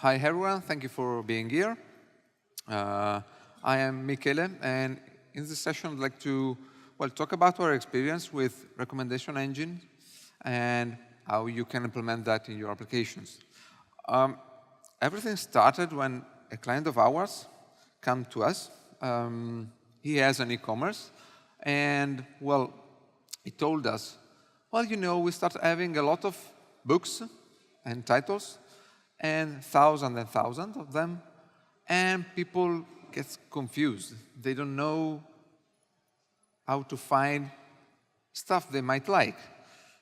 Hi everyone, thank you for being here. I am Michele, and in this session I'd like to talk about our experience with recommendation engine and how you can implement that in your applications. Everything started when a client of ours came to us. He has an e-commerce, and he told us, we start having a lot of books and titles, and thousands of them, and people get confused. They don't know how to find stuff they might like.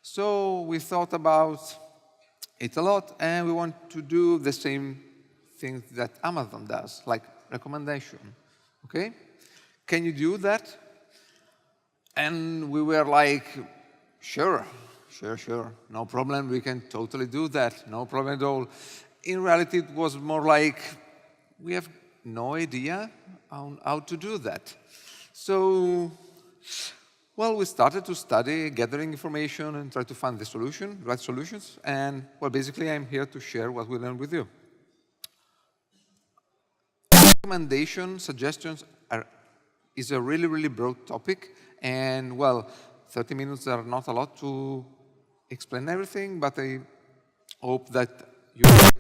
So we thought about it a lot, and we want to do the same things that Amazon does, like recommendation. Okay? Can you do that? And we were like, sure, no problem, we can totally do that, no problem at all. In reality, it was more like, we have no idea on how to do that. So, we started to study, gathering information, and try to find the right solutions. And, basically, I'm here to share what we learned with you. Recommendation, suggestions is a really, really broad topic. And, 30 minutes are not a lot to explain everything, but I hope that you get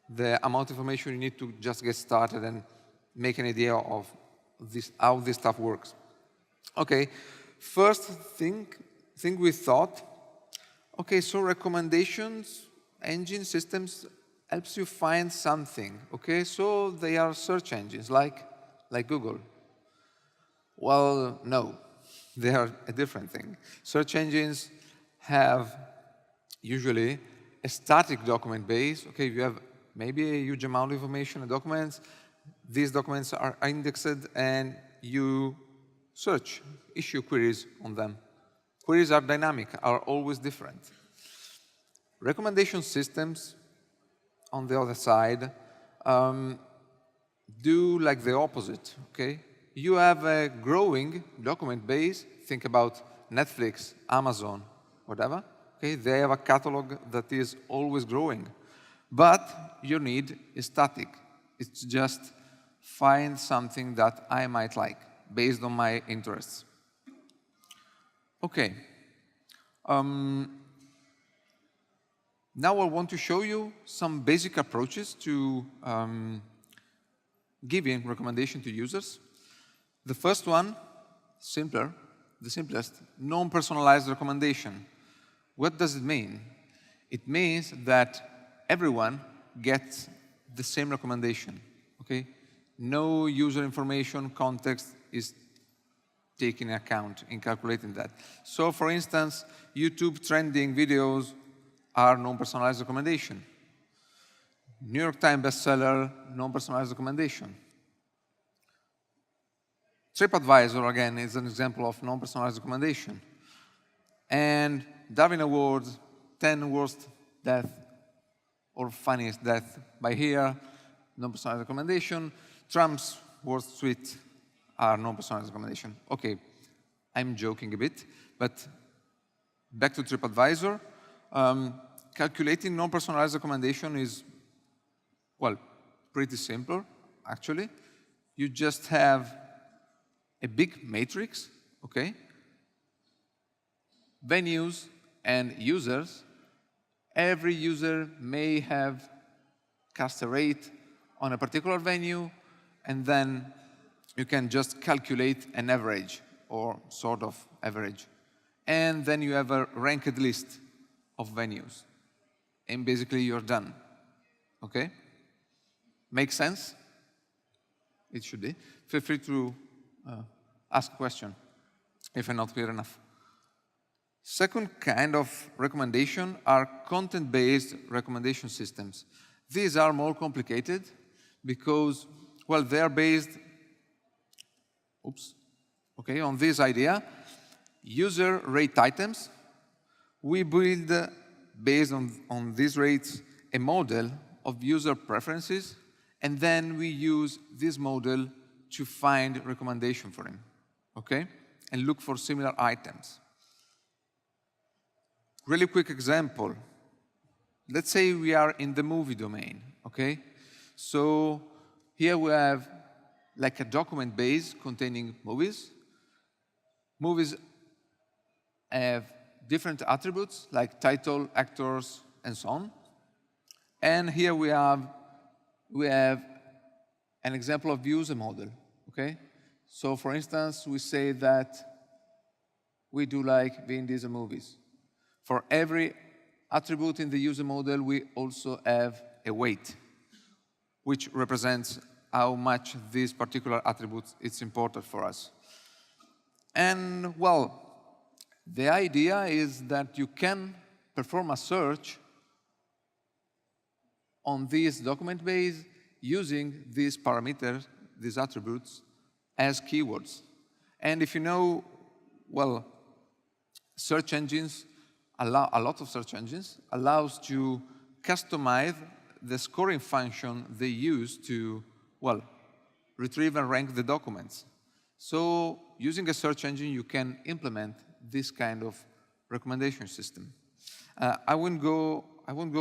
the amount of information you need to just get started and make an idea of how this stuff works. Okay, first thing we thought, okay, so recommendations, engine systems helps you find something, okay? So they are search engines like Google. Well, no, they are a different thing. Search engines have usually a static document base. Okay, you have maybe a huge amount of information in documents. These documents are indexed, and you search, issue queries on them. Queries are dynamic, are always different. Recommendation systems, on the other side, do like the opposite, okay? You have a growing document base. Think about Netflix, Amazon, whatever. Okay, they have a catalog that is always growing. But your need is static. It's just find something that I might like based on my interests. Okay. Now I want to show you some basic approaches to giving recommendation to users. The first one, the simplest, non-personalized recommendation. What does it mean? It means that everyone gets the same recommendation, okay? No user information context is taken into account in calculating that. So, for instance, YouTube trending videos are non-personalized recommendation. New York Times bestseller, non-personalized recommendation. TripAdvisor, again, is an example of non-personalized recommendation. And Darwin Awards, 10 worst death or funniest death by here, non-personalized recommendation. Trump's worst tweet are non-personalized recommendation. Okay, I'm joking a bit, but back to TripAdvisor. Calculating non-personalized recommendation is, pretty simple, actually. You just have a big matrix, okay? Venues and users. Every user may have cast a rate on a particular venue, and then you can just calculate an average, or sort of average. And then you have a ranked list of venues. And basically you're done, okay? Make sense? It should be. Feel free to ask a question if I'm not clear enough. Second kind of recommendation are content-based recommendation systems. These are more complicated because, they are based, on this idea. User rate items. We build, based on these rates, a model of user preferences, and then we use this model to find recommendation for him, okay? And look for similar items. Really quick example. let's say we are in the movie domain, okay? So here we have like a document base containing movies. Movies have different attributes like title, actors, and so on. And here we have an example of user model, okay? So for instance, we say that we do like Vin Diesel movies. For every attribute in the user model, we also have a weight, which represents how much this particular attribute is important for us. And well, the idea is that you can perform a search on this document base using these parameters, these attributes, as keywords. And if you know, well, search engines, a lot of search engines allows to customize the scoring function they use to, well, retrieve and rank the documents. So using a search engine, you can implement this kind of recommendation system. I won't go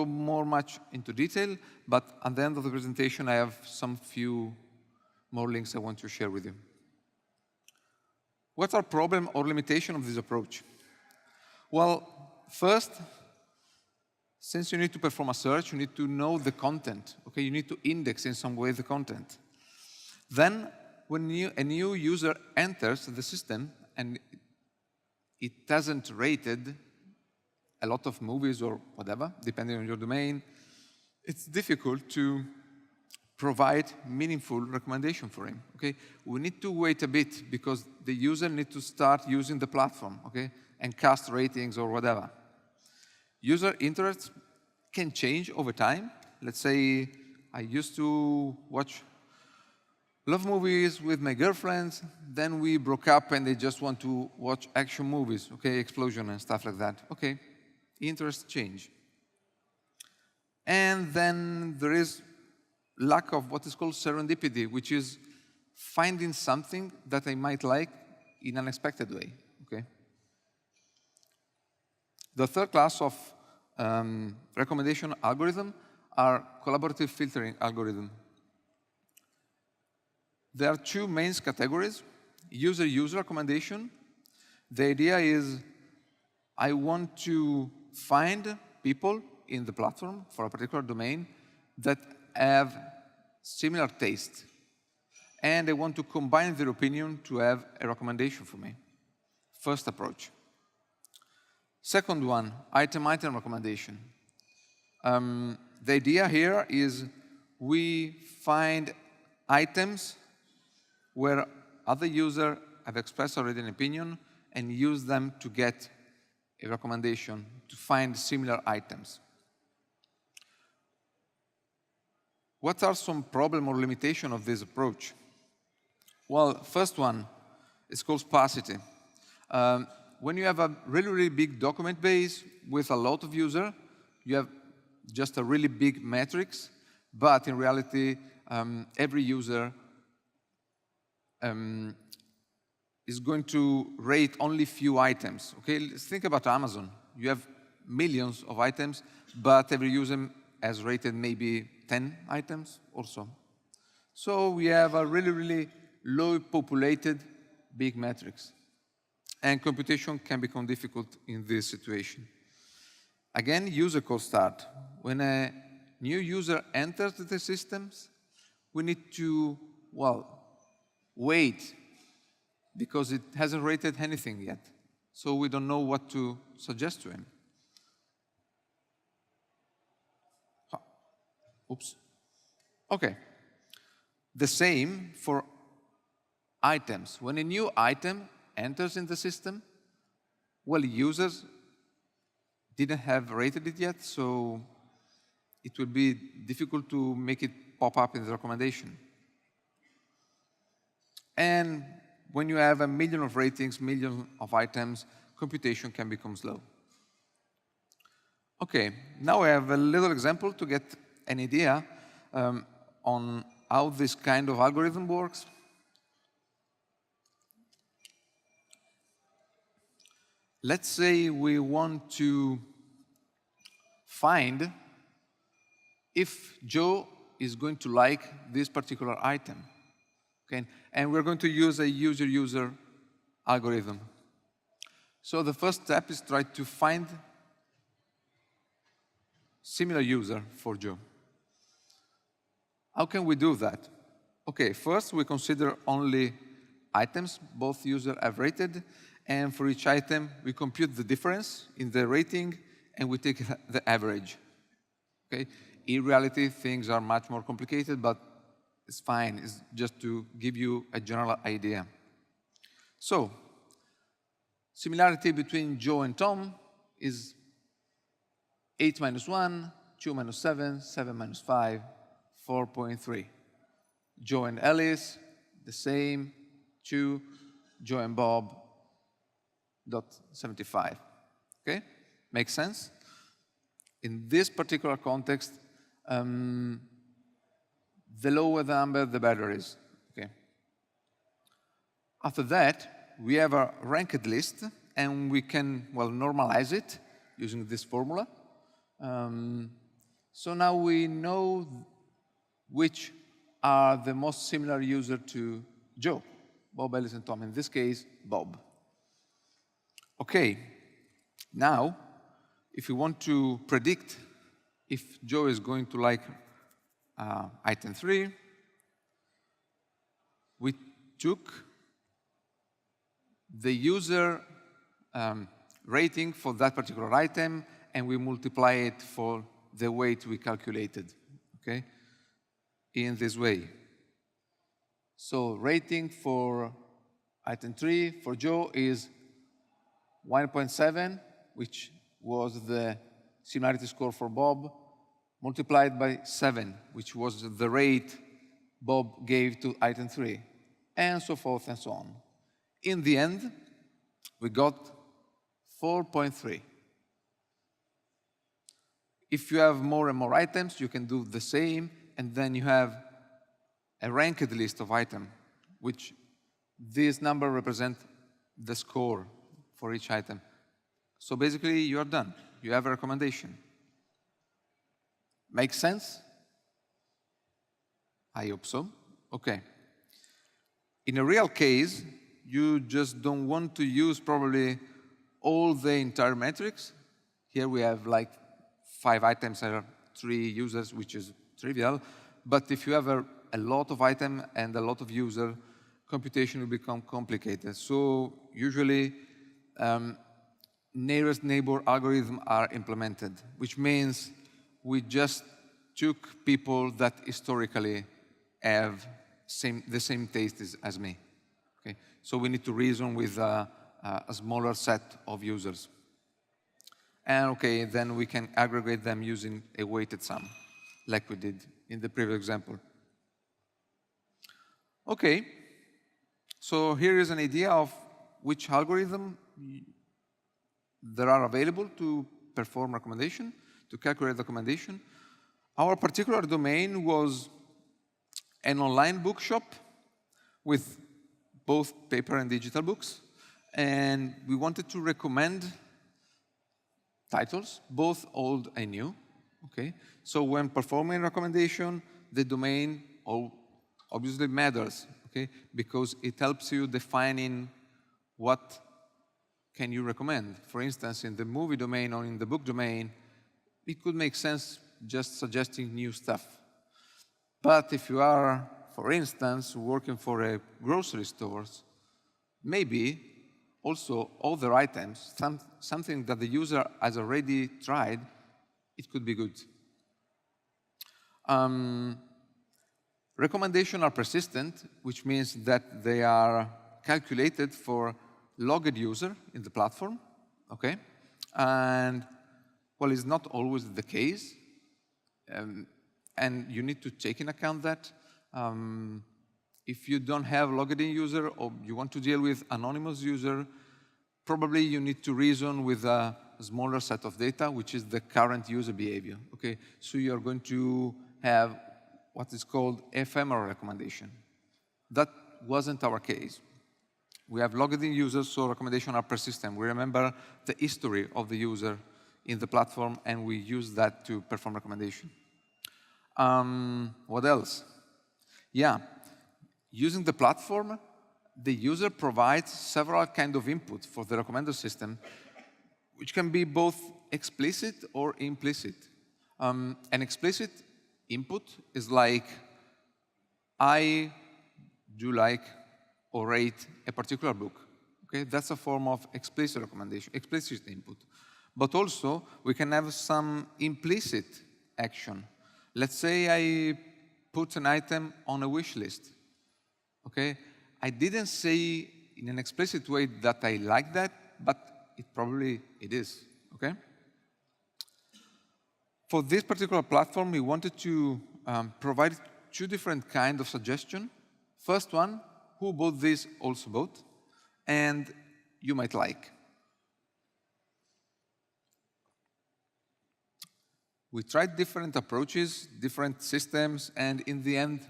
more much into detail, but at the end of the presentation, I have some few more links I want to share with you. What's our problem or limitation of this approach? Well, first, since you need to perform a search, you need to know the content. Okay, you need to index in some way the content. Then, when a new user enters the system and it hasn't rated a lot of movies or whatever, depending on your domain, it's difficult to provide meaningful recommendation for him. Okay, we need to wait a bit because the user needs to start using the platform. Okay, and cast ratings or whatever. User interests can change over time. Let's say I used to watch love movies with my girlfriends, then we broke up and they just want to watch action movies, okay, explosion and stuff like that. Okay, interests change. And then there is lack of what is called serendipity, which is finding something that I might like in an unexpected way, okay? The third class of recommendation algorithm are collaborative filtering algorithm. There are two main categories, user-user recommendation. The idea is I want to find people in the platform for a particular domain that have similar taste. And I want to combine their opinion to have a recommendation for me. First approach. Second one, item-item recommendation. The idea here is we find items where other users have expressed already an opinion and use them to get a recommendation to find similar items. What are some problem or limitation of this approach? Well, first one is called sparsity. When you have a really, really big document base with a lot of users, you have just a really big matrix, but in reality, every user is going to rate only few items. Okay, let's think about Amazon. You have millions of items, but every user has rated maybe 10 items or so. So we have a really, really low populated big matrix. And computation can become difficult in this situation. Again, user cold start. When a new user enters the systems, we need to, well, wait because it hasn't rated anything yet. So we don't know what to suggest to him. Oops. Okay. The same for items. When a new item enters in the system, well, users didn't have rated it yet, so it will be difficult to make it pop up in the recommendation. And when you have a million of ratings, million of items, computation can become slow. Okay, now I have a little example to get an idea on how this kind of algorithm works. Let's say we want to find if Joe is going to like this particular item. Okay? And we're going to use a user-user algorithm. So the first step is try to find similar user for Joe. How can we do that? Okay, first we consider only items both users have rated, and for each item we compute the difference in the rating and we take the average. Okay? In reality, things are much more complicated, but it's fine. It's just to give you a general idea. So, similarity between Joe and Tom is 8 minus 1, 2 minus 7, 7 minus 5, 4.3. Joe and Alice, the same, 2. Joe and Bob, 0.75. Okay? Makes sense? In this particular context, the lower the number, the better it is. Okay? After that, we have a ranked list, and we can, well, normalize it using this formula. So now we know which are the most similar user to Joe, Bob, Alice, and Tom. In this case, Bob. Okay, now, if you want to predict if Joe is going to like item 3, we took the user rating for that particular item, and we multiply it for the weight we calculated, okay, in this way. So rating for item 3 for Joe is 1.7, which was the similarity score for Bob, multiplied by 7, which was the rate Bob gave to item 3, and so forth and so on. In the end, we got 4.3. If you have more and more items, you can do the same, and then you have a ranked list of items, which this number represents the score for each item. So basically, you are done. You have a recommendation. Make sense? I hope so. Okay. In a real case, you just don't want to use probably all the entire metrics. Here we have like 5 items and 3 users, which is trivial. But if you have a lot of items and a lot of users, computation will become complicated. So usually, nearest neighbor algorithms are implemented, which means we just took people that historically have the same taste as me. Okay? So we need to reason with a smaller set of users. And okay, then we can aggregate them using a weighted sum, like we did in the previous example. Okay, so here is an idea of which algorithm there are available to perform recommendation, to calculate recommendation. Our particular domain was an online bookshop with both paper and digital books, and we wanted to recommend titles, both old and new. Okay, so when performing recommendation, the domain obviously matters, okay, because it helps you defining what can you recommend. For instance, in the movie domain or in the book domain, it could make sense just suggesting new stuff. But if you are, for instance, working for a grocery store, maybe also other items, something that the user has already tried, it could be good. Recommendations are persistent, which means that they are calculated for logged user in the platform, okay? And, well, it's not always the case, and you need to take in account that. If you don't have logged in user or you want to deal with anonymous user, probably you need to reason with a smaller set of data, which is the current user behavior, okay? So you're going to have what is called ephemeral recommendation. That wasn't our case. We have logged in users, so recommendations are persistent. We remember the history of the user in the platform, and we use that to perform recommendation. What else? Yeah, using the platform, the user provides several kinds of input for the recommender system, which can be both explicit or implicit. An explicit input is like, I do like or rate a particular book. Okay, that's a form of explicit recommendation, explicit input. But also, we can have some implicit action. Let's say I put an item on a wish list. Okay, I didn't say in an explicit way that I like that, but it is. Okay. For this particular platform, we wanted to provide two different kinds of suggestion. First one, who bought this also bought, and you might like. We tried different approaches, different systems, and in the end,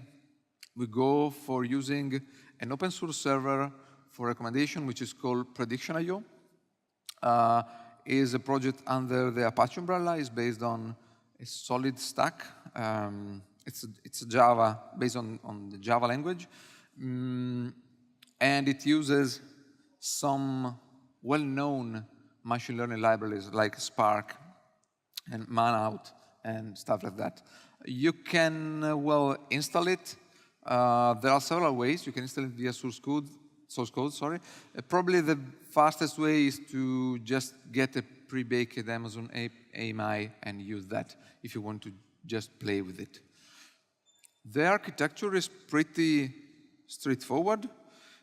we go for using an open source server for recommendation, which is called Prediction.io. Is a project under the Apache umbrella. It's based on a solid stack. It's a Java, based on the Java language. And it uses some well-known machine learning libraries like Spark and ManOut and stuff like that. You can, well, install it. There are several ways. You can install it via source code. Probably the fastest way is to just get a pre-baked Amazon AMI and use that if you want to just play with it. The architecture is pretty straightforward.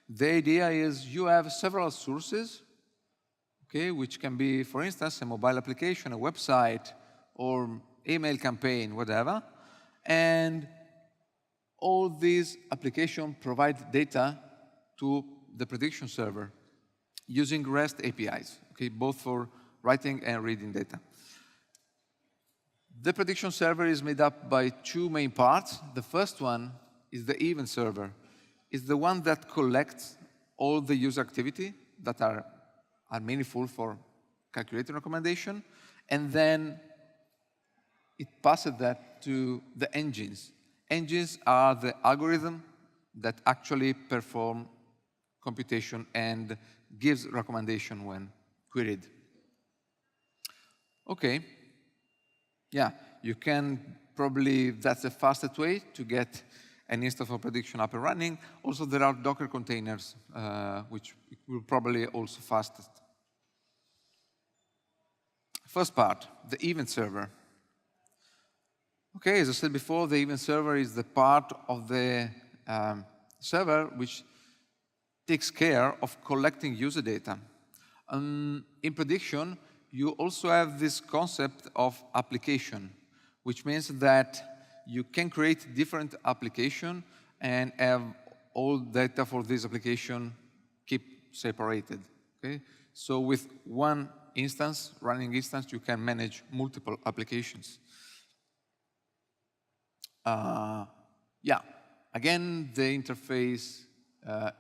The idea is you have several sources, okay, which can be, for instance, a mobile application, a website, or email campaign, whatever. And all these applications provide data to the prediction server using REST APIs, okay, both for writing and reading data. The prediction server is made up by two main parts. The first one is the event server. It's the one that collects all the user activity that are meaningful for calculating recommendation, and then it passes that to the engines. Engines are the algorithm that actually perform computation and gives recommendation when queried. Okay. Yeah, you can probably, that's the fastest way to get an instance of prediction up and running. Also, there are Docker containers, which will probably also fastest. First part, the event server. Okay, as I said before, the event server is the part of the server which takes care of collecting user data. In prediction, you also have this concept of application, which means that you can create different applications and have all data for this application keep separated. Okay? So with one instance, running instance, you can manage multiple applications. Yeah, again, the interface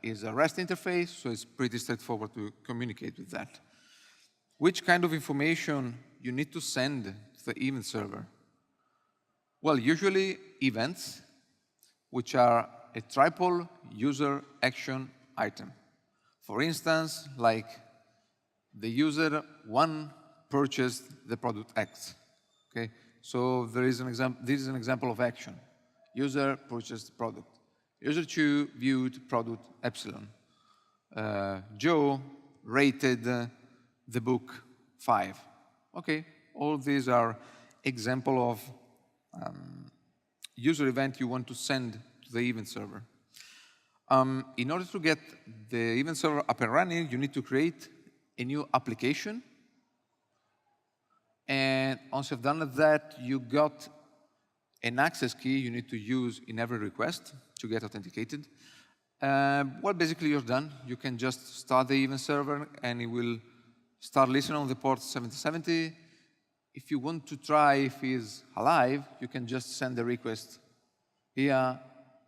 is a REST interface, so it's pretty straightforward to communicate with that. Which kind of information you need to send to the event server? Well, usually events, which are a triple user action item. For instance, like the user 1 purchased the product X. Okay, so there is an example. This is an example of action. User purchased the product. User 2 viewed product epsilon. Joe rated the book 5. Okay, all these are example of user event you want to send to the event server. In order to get the event server up and running, you need to create a new application. And once you've done that, you got an access key you need to use in every request to get authenticated. Well, basically, you're done. You can just start the event server, and it will start listening on the port 7070. If you want to try if he's alive, you can just send the request here,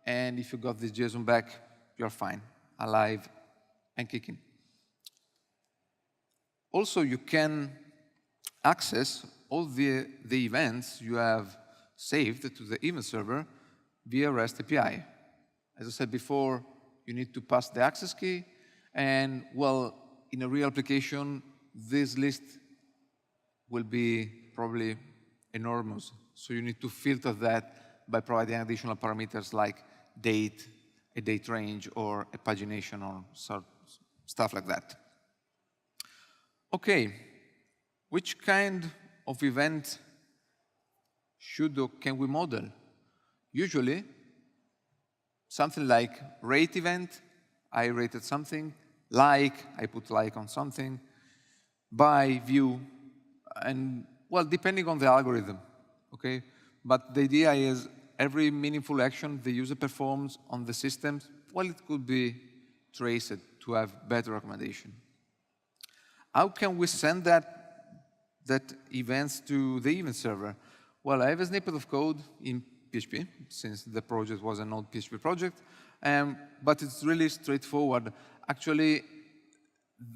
and if you got this JSON back, you're fine, alive and kicking. Also, you can access all the events you have saved to the event server via REST API. As I said before, you need to pass the access key, and well, in a real application, this list will be probably enormous. So you need to filter that by providing additional parameters like date, a date range, or a pagination, or stuff like that. Okay, which kind of event should or can we model? Usually, something like rate event, I rated something, like, I put like on something, by, view, and well, depending on the algorithm, okay? But the idea is every meaningful action the user performs on the systems, well, it could be traced to have better recommendation. How can we send that events to the event server? Well, I have a snippet of code in PHP, since the project was an old PHP project, but it's really straightforward. Actually,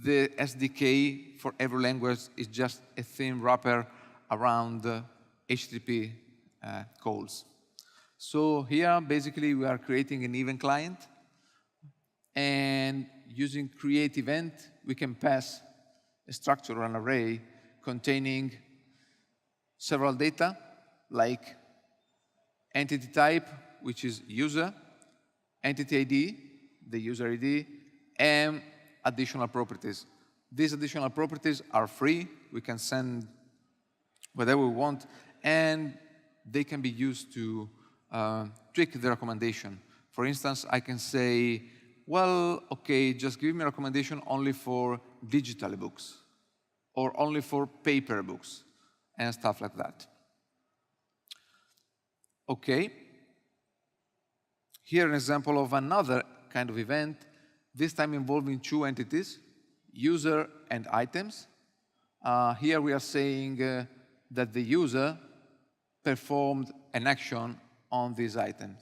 the SDK for every language is just a thin wrapper around HTTP calls. So here, basically, we are creating an event client, and using create event, we can pass a structure, an array, containing several data, like entity type, which is user, entity ID, the user ID, and additional properties. These additional properties are free. We can send whatever we want, and they can be used to tweak the recommendation. For instance, I can say, well, okay, just give me a recommendation only for digital books, or only for paper books, and stuff like that. Okay. Here an example of another kind of event, this time involving two entities, user and items. Here we are saying that the user performed an action on these items.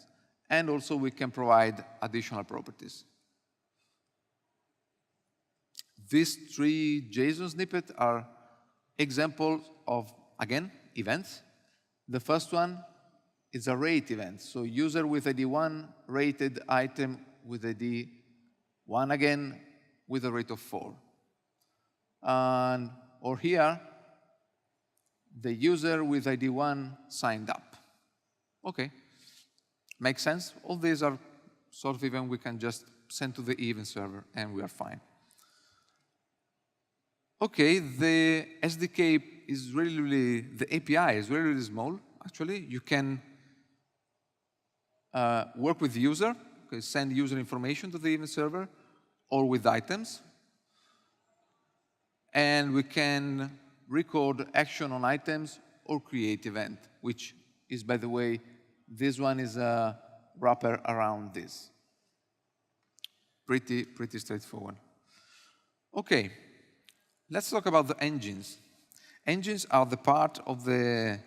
And also we can provide additional properties. These three JSON snippets are examples of, again, events. The first one is a rate event. So user with ID 1 rated item with ID 1 again with a rate of 4. Or here, the user with ID 1 signed up. Okay, makes sense. All these are sort of events we can just send to the event server and we are fine. Okay, the SDK is really, the API is really small, actually. You can work with the user, okay, send user information to the event server, or with items. And we can record action on items or create event, which is, by the way, this one is a wrapper around this. Pretty straightforward. Okay, let's talk about the engines. Engines are the part of the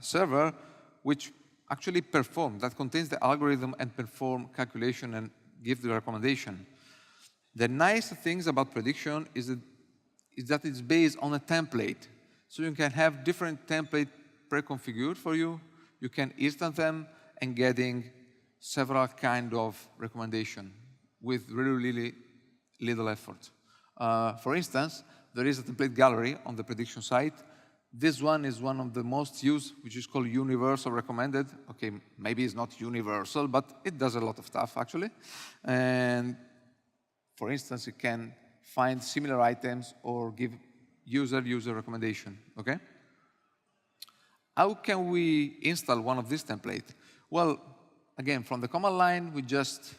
server which actually perform, that contains the algorithm and perform calculation and give the recommendation. The nice things about prediction is that it's based on a template. So you can have different templates pre-configured for you. You can instance them and getting several kind of recommendation with really little effort. For instance, there is a template gallery on the prediction site. This one is one of the most used, which is called universal recommended. Okay, maybe it's not universal, but it does a lot of stuff, actually. And for instance, you can find similar items or give user recommendation, okay? How can we install one of these templates? Well, again, from the command line, we just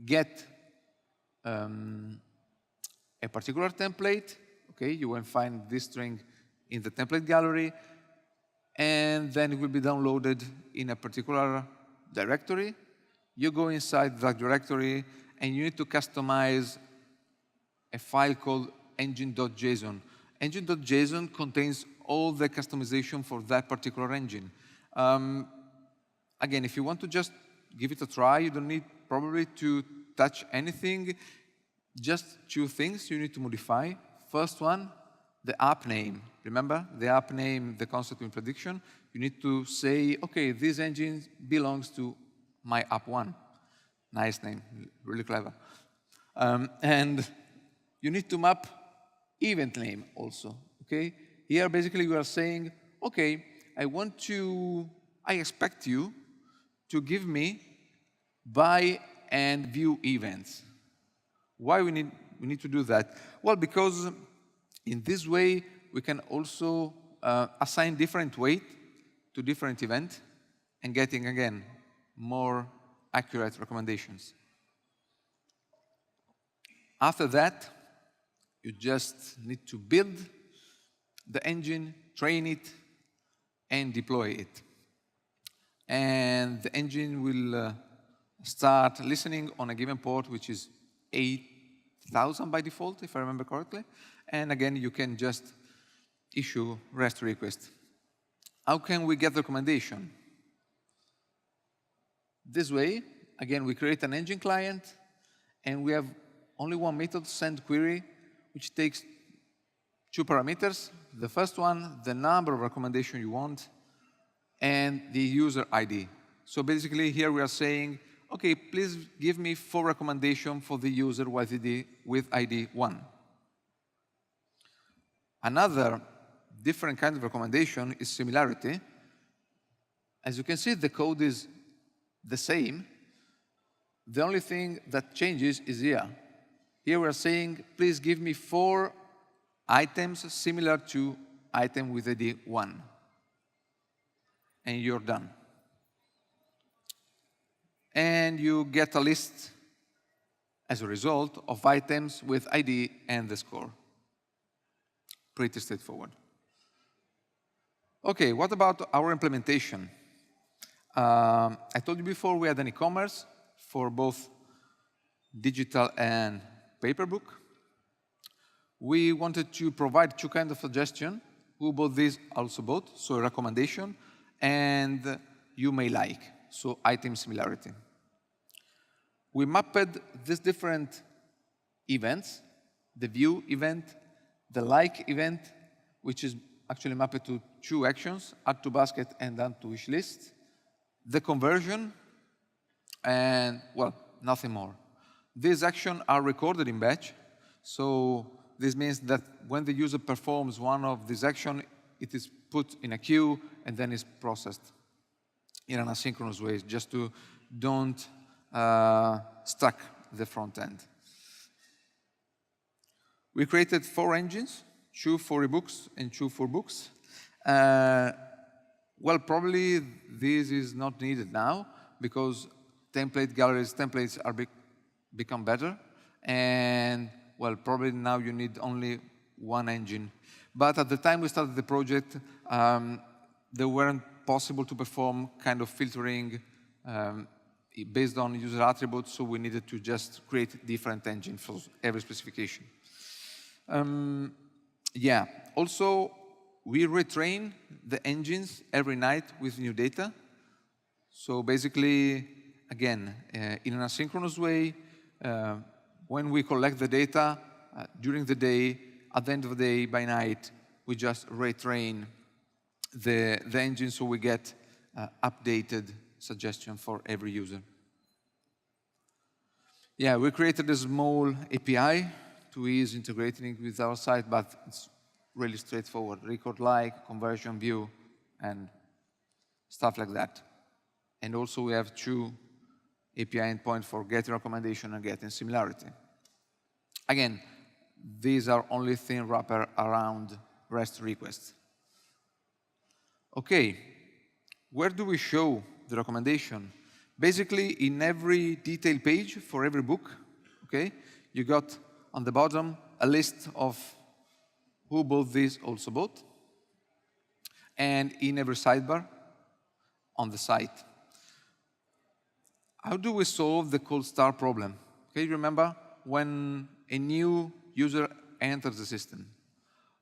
get a particular template. Okay, you will find this string in the template gallery, and then it will be downloaded in a particular directory. You go inside that directory, and you need to customize a file called engine.json. Engine.json contains all the customization for that particular engine. Again, if you want to just give it a try, you don't need probably to touch anything. Just two things you need to modify. First one, the app name. Remember, the app name, the concept in prediction. you need to say, okay, this engine belongs to my app one. Nice name, really clever. And you need to map event name also, okay? Here, basically, we are saying, okay, I expect you to give me buy and view events. Why we need to do that? Well, because in this way, we can also assign different weight to different events and getting, again, more accurate recommendations. After that, you just need to build the engine, train it, and deploy it. And the engine will start listening on a given port, which is 8,000 by default, if I remember correctly. And again, you can just issue REST request. How can we get the recommendation? This way, again, we create an engine client, and we have only one method, send query, which takes 2 parameters. The first one, the number of recommendations you want, and the user ID. So basically, here we are saying, okay, please give me 4 recommendations for the user with ID 1. Another different kind of recommendation is similarity. As you can see, the code is the same. The only thing that changes is here. Here we are saying, please give me 4 items similar to item with ID 1. And you're done. And you get a list as a result of items with ID and the score. Pretty straightforward. Okay, what about our implementation? I told you before we had an e-commerce for both digital and paper book. We wanted to provide 2 kinds of suggestion. Who bought this also bought, so a recommendation, and you may like, so item similarity. We mapped these different events, the view event, the like event, which is actually mapped to 2 actions, add to basket and add to wish list, the conversion, and, well, nothing more. These actions are recorded in batch, so this means that when the user performs one of these actions, it is put in a queue and then is processed in an asynchronous way, just to don't stack the front end. We created 4 engines, 2 for ebooks and 2 for books. Well, probably this is not needed now because templates are become better, and well, probably now you need only 1 engine. But at the time we started the project, they weren't possible to perform kind of filtering based on user attributes, so we needed to just create different engines for every specification. Yeah, also we retrain the engines every night with new data. So basically, again, in an asynchronous way, when we collect the data during the day, at the end of the day, by night, we just retrain the engine so we get updated suggestion for every user. Yeah, we created a small API to ease integrating with our site, but it's really straightforward. Record like, conversion view, and stuff like that. And also we have 2 API endpoints for getting recommendation and getting similarity. Again, these are only thin wrapper around REST requests. Okay, where do we show the recommendation? Basically, in every detail page for every book, okay, you got on the bottom a list of who bought this, also bought, and in every sidebar on the site. How do we solve the cold start problem? Okay, remember when a new user enters the system?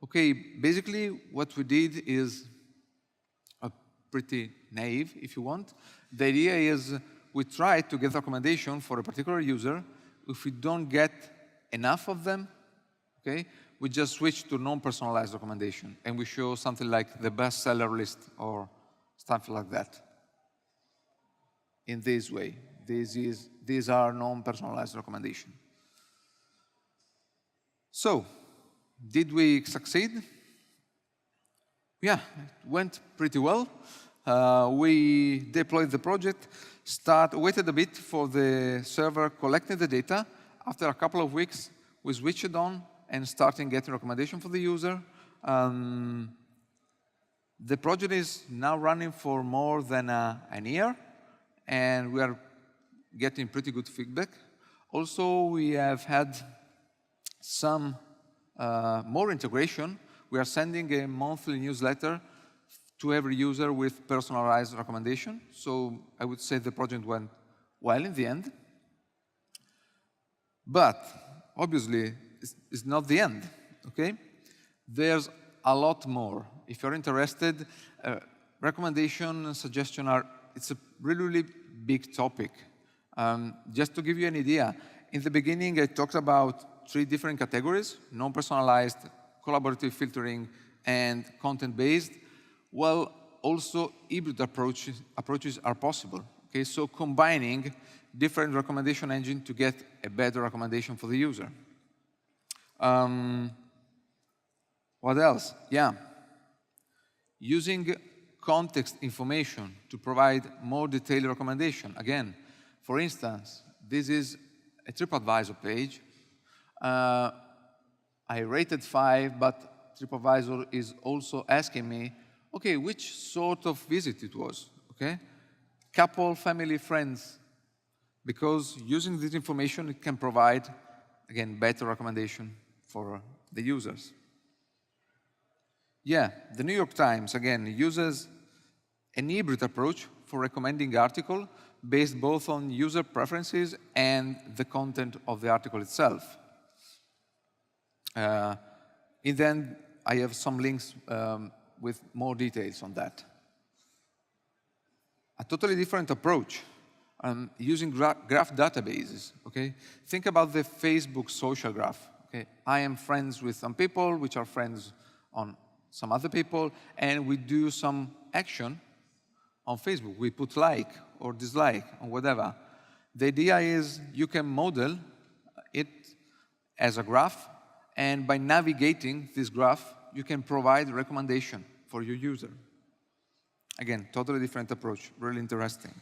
Okay, basically what we did is pretty naive, if you want. The idea is we try to get recommendation for a particular user. If we don't get enough of them, okay, we just switch to non-personalized recommendation, and we show something like the bestseller list or stuff like that. In this way, these are non-personalized recommendations. So, did we succeed? Yeah, it went pretty well. We deployed the project, waited a bit for the server collecting the data. After a couple of weeks, we switched it on and started getting recommendation for the user. The project is now running for more than a year, and we are getting pretty good feedback. Also, we have had some more integration. We are sending a monthly newsletter to every user with personalized recommendation. So I would say the project went well in the end. But obviously, it's not the end, okay? There's a lot more. If you're interested, recommendation and suggestion it's a really, really big topic. Just to give you an idea, in the beginning, I talked about 3 different categories: non-personalized, collaborative filtering, and content-based. Well, also hybrid approaches are possible. Okay, so combining different recommendation engines to get a better recommendation for the user. What else? Yeah, using context information to provide more detailed recommendation. Again, for instance, this is a TripAdvisor page. I rated 5, but TripAdvisor is also asking me, okay, which sort of visit it was, okay? Couple, family, friends, because using this information, it can provide, again, better recommendation for the users. Yeah, the New York Times, again, uses an hybrid approach for recommending article based both on user preferences and the content of the article itself. In the end, I have some links with more details on that. A totally different approach, using graph databases, okay? Think about the Facebook social graph, okay? I am friends with some people, which are friends on some other people, and we do some action on Facebook. We put like or dislike or whatever. The idea is you can model it as a graph, and by navigating this graph, you can provide recommendation for your user. Again, totally different approach, really interesting.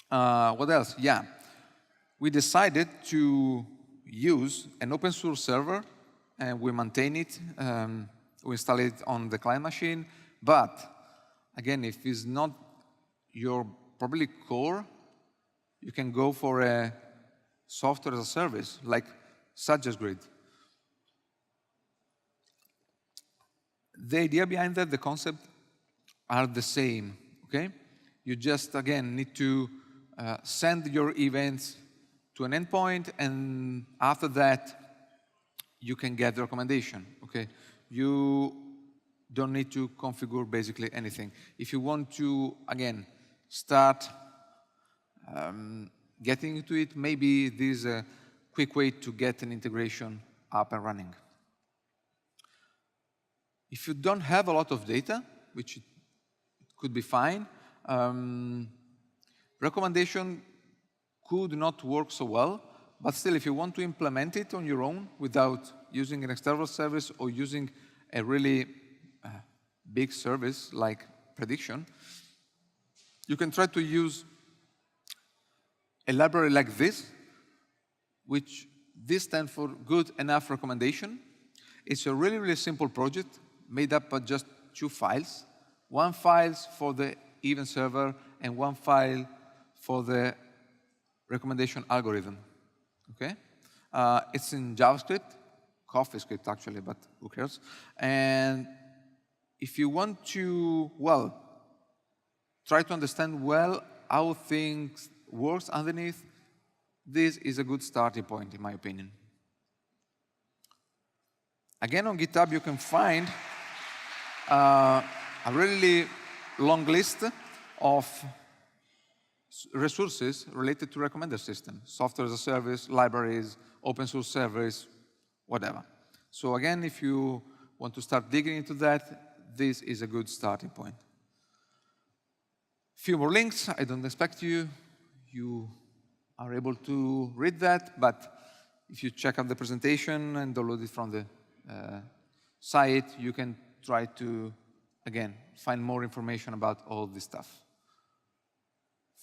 What else? Yeah, we decided to use an open source server, and we maintain it. We install it on the client machine. But again, if it's not your probably core, you can go for a software as a service, like SuggestGrid. The idea behind that, the concept, are the same, okay? You just, again, need to send your events to an endpoint, and after that, you can get the recommendation, okay? You don't need to configure basically anything. If you want to, again, start getting into it, maybe this is a quick way to get an integration up and running. If you don't have a lot of data, which it could be fine, recommendation could not work so well, but still, if you want to implement it on your own without using an external service or using a really big service like prediction, you can try to use a library like this, which this stands for good enough recommendation. It's a really, really simple project made up of just 2 files. One file for the event server and one file for the recommendation algorithm, okay? It's in JavaScript, CoffeeScript actually, but who cares? And if you want to, well, try to understand well how things work underneath, this is a good starting point, in my opinion. Again, on GitHub, you can find a really long list of resources related to recommender system, software as a service, libraries, open source service, whatever. So again, if you want to start digging into that, this is a good starting point. few more links. I don't expect you are able to read that, but if you check out the presentation and download it from the site, you can try to, again, find more information about all this stuff.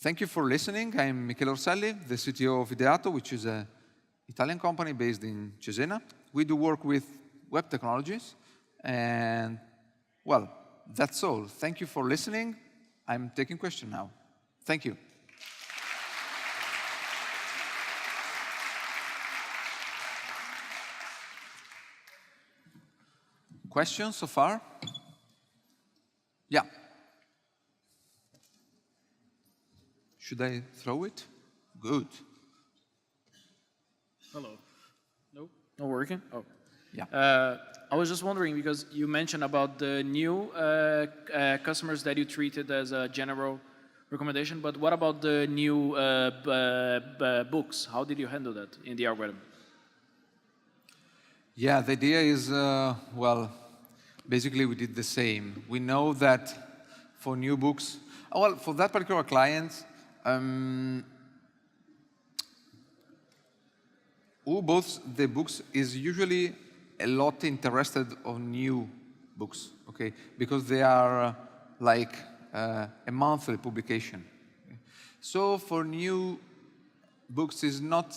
Thank you for listening. I'm Michele Orselli, the CTO of Ideato, which is an Italian company based in Cesena. We do work with web technologies, and, well, that's all. Thank you for listening. I'm taking questions now. Thank you. Questions so far? Yeah. Should I throw it? Good. Hello. No? Not working? Oh. Yeah. I was just wondering, because you mentioned about the new customers that you treated as a general recommendation, but what about the new books? How did you handle that in the algorithm? Yeah, the idea is, well, basically we did the same. We know that for new books, well, for that particular client, who bought the books is usually a lot interested on new books, okay? Because they are like a monthly publication. Okay? So for new books is not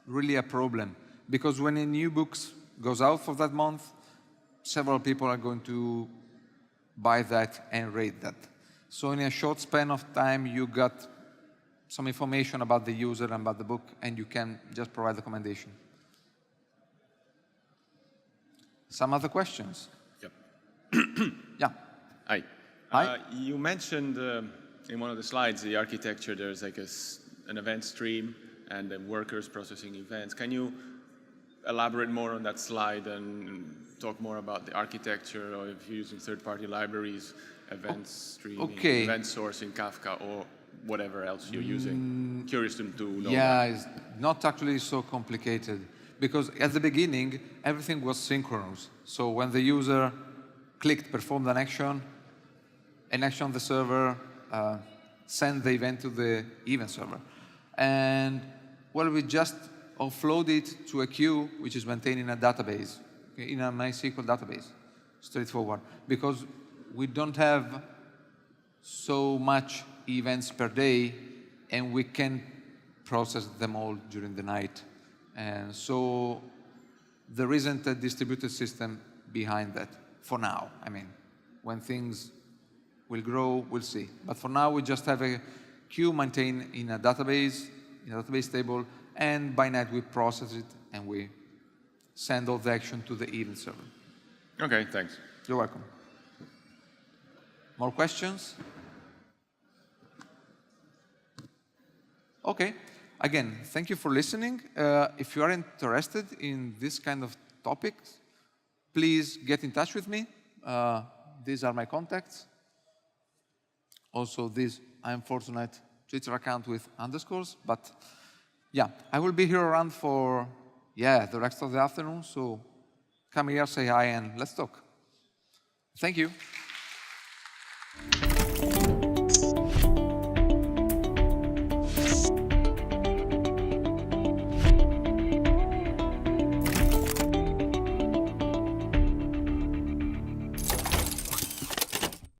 really a problem, because when a new book goes out for that month, several people are going to buy that and rate that. So in a short span of time, you got some information about the user and about the book, and you can just provide the recommendation. Some other questions? Yep. Yeah. Hi. Hi. You mentioned in one of the slides the architecture. There's like an event stream and then workers processing events. Can you elaborate more on that slide and talk more about the architecture, or if you're using third-party libraries, event streaming, event sourcing, Kafka, or whatever else you're using? Curious to know. Yeah, it's not actually so complicated, because at the beginning, everything was synchronous. So when the user clicked, performed an action on the server sent the event to the event server. And, well, we just offload it to a queue, which is maintained in a database, okay, in a MySQL database, straightforward, because we don't have so much events per day, and we can process them all during the night. And so there isn't a distributed system behind that for now. I mean, when things will grow, we'll see. But for now, we just have a queue maintained in a database table, and by night we process it and we send all the action to the event server. Okay, thanks. You're welcome. More questions? Okay. Again, thank you for listening. If you are interested in this kind of topics, please get in touch with me. These are my contacts. Also, this unfortunate Twitter account with underscores, but yeah, I will be here around for, the rest of the afternoon, so come here, say hi, and let's talk. Thank you.